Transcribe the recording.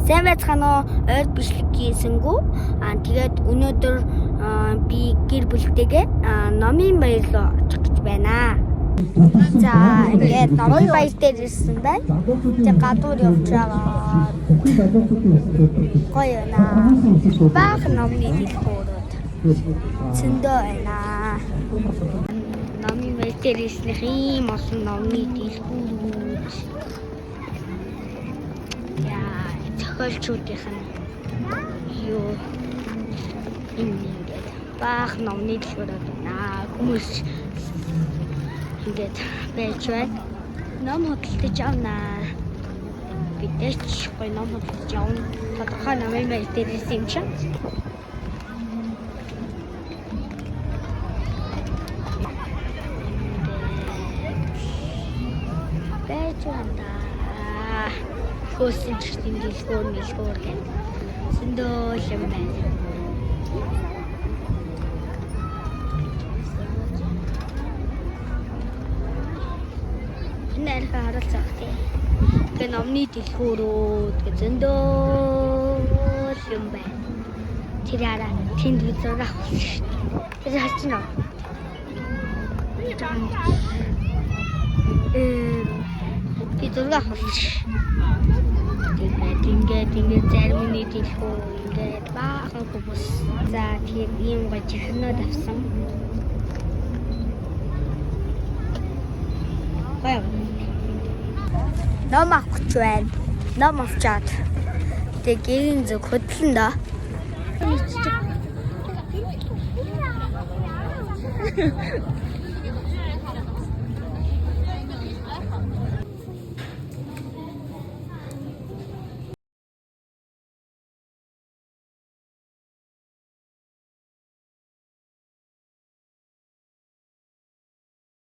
Сайн байцгаана уу? Ойр бичлэг хийсэнгүү. Тэгээд өнөөдөр би гэр бүлтэйгээ номын баяр руу очих гэж байна. За ингээд номын баяр дээр ирсэн байна. Тэгээд гадуур явж байгаа. Гоё наа. Баах номны дэлгүүрүүд. Зөндөө байна. Номын баяр дээр ирснэх ийм олон номны дэлгүүрүүд. Зохиолчдынх нь юу ингээд баах номны дэлгүүрүүд байна. Хүмүүс ингээд байж байна. Ном хөдөлж авна. Бидээч гоё ном хөдөлж авна. Тодорхой номын баяр дээр ирсэн юм чинь. Байж байна. Хөөсөн чиртийн дэлгүүр гэх зөндөө юм байна. Нэр харалцах тийм. Гэ номны дэлгүүрүүд зөндөө юм байна. Тэр яра тэнд зураг авах шүү дээ. Тэр харж байна уу? Би зураг авах шүү. Ингээд зарим нэг дэлгүүр ингээд баахан хүмүүс. За тийм ийм гоё жихнүүд авсан. Баяа. Ном авах гэж байна. Ном авчаад. Тэг гэрийн зүг хөдлөн доо.